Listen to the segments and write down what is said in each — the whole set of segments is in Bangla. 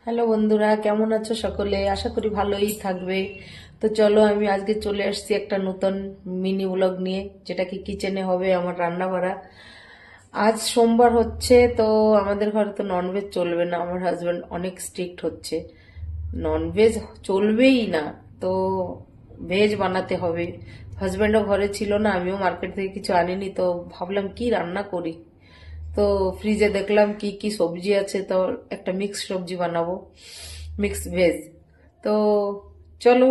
হ্যালো বন্ধুরা, কেমন আছো সকলে? আশা করি ভালোই থাকবে। তো চলো, আমি আজকে চলে আসছি একটা নতুন মিনি ব্লগ নিয়ে, যেটা কি কিচেনে হবে আমার রান্না বাড়া। আজ সোমবার হচ্ছে, তো আমাদের ঘরে তো ননভেজ চলবে না। আমার হাজব্যান্ড অনেক স্ট্রিক্ট হচ্ছে, ননভেজ চলবেই না, তো ভেজ বানাতে হবে। হাজব্যান্ডও ঘরে ছিল না, আমিও মার্কেট থেকে কিছু আনিনি, তো ভাবলাম কি রান্না করি। তো ফ্রিজে দেখলাম কি কি সবজি আছে, তো একটা মিক্স সবজি বানাবো, মিক্স ভেজ। তো চলো,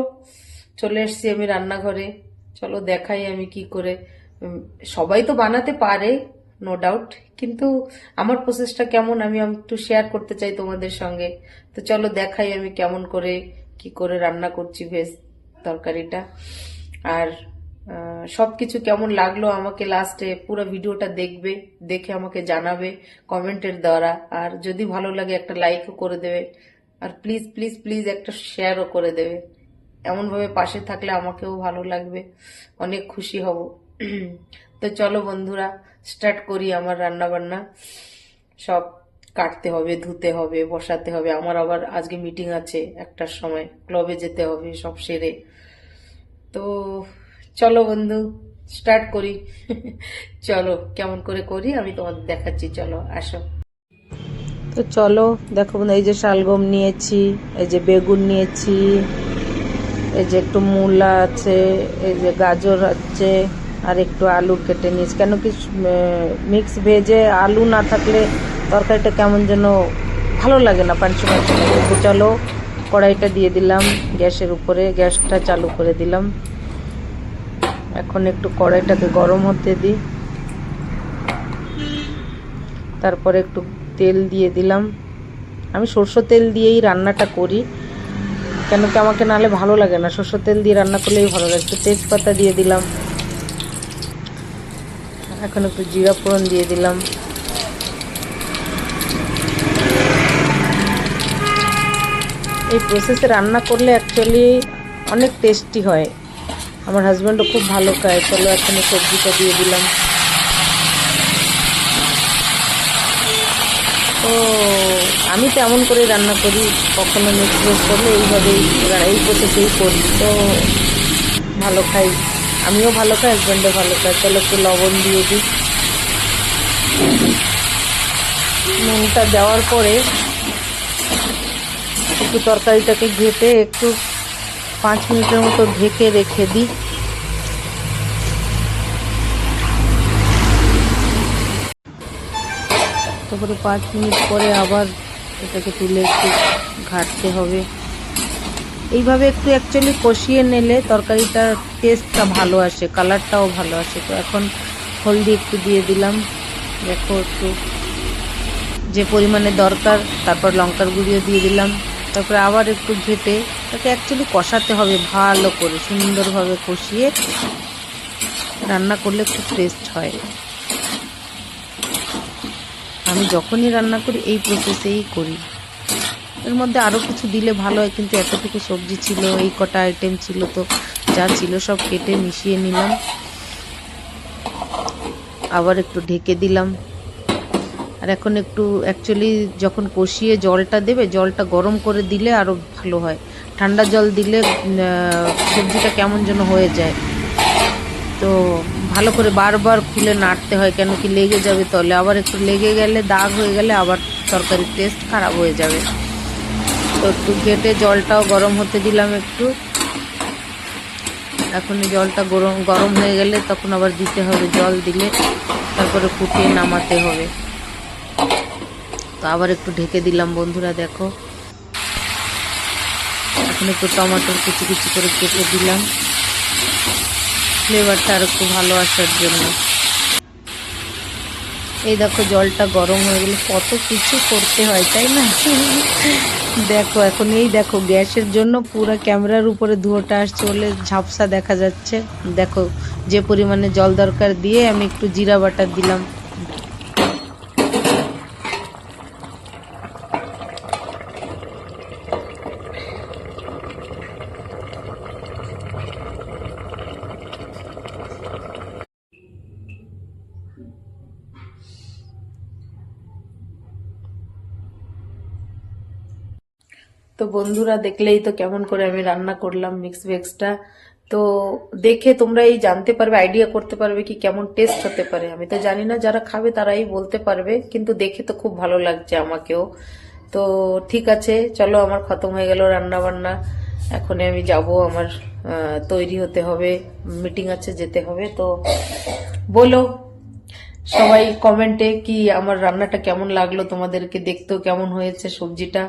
চলে এসছি আমি রান্নাঘরে। চলো দেখাই আমি কি করে। উম, সবাই তো বানাতে পারে, নো ডাউট, কিন্তু আমার প্রসেসটা কেমন আমি একটু শেয়ার করতে চাই তোমাদের সঙ্গে। তো চলো দেখাই আমি কেমন করে কি করে রান্না করছি ভেজ তরকারিটা। আর সবকিছু কেমন লাগলো আমাকে লাস্টে পুরো ভিডিওটা দেখবে, দেখে আমাকে জানাবে কমেন্টের দ্বারা। আর যদি ভালো লাগে একটা লাইকও করে দেবে, আর প্লিজ প্লিজ প্লিজ একটা শেয়ারও করে দেবে। এমন ভাবে পাশে থাকলে আমাকেও ভালো লাগবে, অনেক খুশি হব। তো চলো বন্ধুরা, স্টার্ট করি আমার রান্না বান্না। সব কাটতে হবে, ধুতে হবে, বসাতে হবে। আমার আবার আজকে মিটিং আছে, একটার সময় ক্লাবে যেতে হবে, সব সেরে। তো চলো বন্ধু, স্টার্ট করি। চলো কেমন করে করি আমি তোমাদের দেখাচ্ছি, চলো আসো। তো চলো দেখো বন্ধু, এই যে শালগম নিয়েছি, এই যে বেগুন নিয়েছি, এই যে একটু মূলা আছে, এই যে গাজর আছে, আর একটু আলু কেটে নিয়েছি। কেন কি মিক্স ভেজে আলু না থাকলে তরকারিটা কেমন যেন ভালো লাগে না, পাঁচশো পাঁচশো লাগে। তো চলো, কড়াইটা দিয়ে দিলাম গ্যাসের উপরে, গ্যাসটা চালু করে দিলাম। এখন একটু কড়াইটাকে গরম হতে দিই, তারপরে একটু তেল দিয়ে দিলাম। আমি সরষের তেল দিয়েই রান্নাটা করি, কেন কি আমাকে নাহলে ভালো লাগে না, সরষের তেল দিয়ে রান্না করলেই ভালো লাগে। একটু তেজপাতা দিয়ে দিলাম, এখন একটু জিরা ফোড়ন দিয়ে দিলাম। এই প্রসেসে রান্না করলে অ্যাকচুয়ালি অনেক টেস্টি হয়, আমার হাজব্যান্ডও খুব ভালো খায়। চলো এখন সবজিটা দিয়ে দিলাম। তো আমি তেমন করে রান্না করি, কখনো মিক্স ভেজ করলে এইভাবেই, এই প্রসেসেই করি, তো ভালো খাই, আমিও ভালো খাই, হাজব্যান্ডও ভালো খায়। চলো একটু লবণ দিয়ে দিই। নুনটা দেওয়ার পরে একটু তরকারিটাকে ঘেটে একটু 5 মিনিটের মতো ঢেকে রেখে দিই। তারপরে 5 মিনিট পরে আবার এটাকে তুলে একটু ঘাঁটতে হবে। এইভাবে একটু অ্যাকচুয়ালি কষিয়ে নিলে তরকারিটার টেস্টটা ভালো আসে, কালারটাও ভালো আসে। তো এখন হলদি একটু দিয়ে দিলাম, দেখো একটু যে পরিমাণে দরকার, তারপর লঙ্কার গুঁড়িও দিয়ে দিলাম। তারপরে আবার একটু ঘেটে তাকে অ্যাকচুয়ালি কষাতে হবে, ভালো করে সুন্দরভাবে কষিয়ে রান্না করলে খুব টেস্ট হয়। আমি যখনই রান্না করি এই প্রসেসেই করি। এর মধ্যে আরও কিছু দিলে ভালো হয়, কিন্তু এতটুকু সবজি ছিল, এই কটা আইটেম ছিল, তো যা ছিল সব কেটে মিশিয়ে নিলাম। আবার একটু ঢেকে দিলাম। আর এখন একটু অ্যাকচুয়ালি যখন কষিয়ে জলটা দেবে, জলটা গরম করে দিলে আরও ভালো হয়। ঠান্ডা জল দিলে সবজিটা কেমন যেন হয়ে যায়। তো ভালো করে বারবার খুলে নাড়তে হয়, কেন কি লেগে যাবে তলে, আবার একটু লেগে গেলে দাগ হয়ে গেলে আবার তরকারির টেস্ট খারাপ হয়ে যাবে। তো একটু ঘেটে জলটাও গরম হতে দিলাম একটু। এখন জলটা গরম গরম হয়ে গেলে তখন আবার দিতে হবে, জল দিলে তারপরে ফুটিয়ে নামাতে হবে। তো আবার একটু ঢেকে দিলাম বন্ধুরা, দেখো এখন একটু টমেটোর কুচি কুচি করে কেটে দিলাম, ফ্লেভারটা আর একটু ভালো আসার জন্য। এই দেখো জলটা গরম হয়ে গেলে কত কিছু করতে হয়, তাই না? দেখো এখন এই দেখো গ্যাসের জন্য পুরো ক্যামেরার উপরে ধোঁয়াটা আসছে বলে ঝাপসা দেখা যাচ্ছে। দেখো যে পরিমাণে জল দরকার দিয়ে আমি একটু জিরা বাটা দিলাম। তো বন্ধুরা দেখলেই তো কেমন করে আমি রান্না করলাম মিক্স ভেজটা। তো দেখে তোমরা এই জানতে পারবে, আইডিয়া করতে পারবে কি কেমন টেস্ট হতে পারে। আমি তো জানি না, যারা খাবে তারাই বলতে পারবে, কিন্তু দেখে তো খুব ভালো লাগছে আমাকেও। তো ঠিক আছে, চলো আমার খতম হয়ে গেল রান্না বান্না। এখন আমি যাব, আমার তৈরি হতে হবে, মিটিং আছে, যেতে হবে। তো বলো সবাই কমেন্টে কি আমার রান্নাটা কেমন লাগলো, তোমাদেরকে দেখতেও কেমন হয়েছে সবজিটা।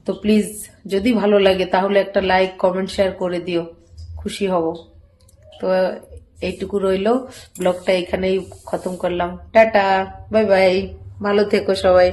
তো প্লিজ যদি ভালো লাগে তাহলে একটা লাইক কমেন্ট শেয়ার করে দিও, খুশি হব। তো এইটুকু রইলো, ব্লগটা এখানেই খতম করলাম। টাটা, বাই বাই, ভালো থেকো সবাই।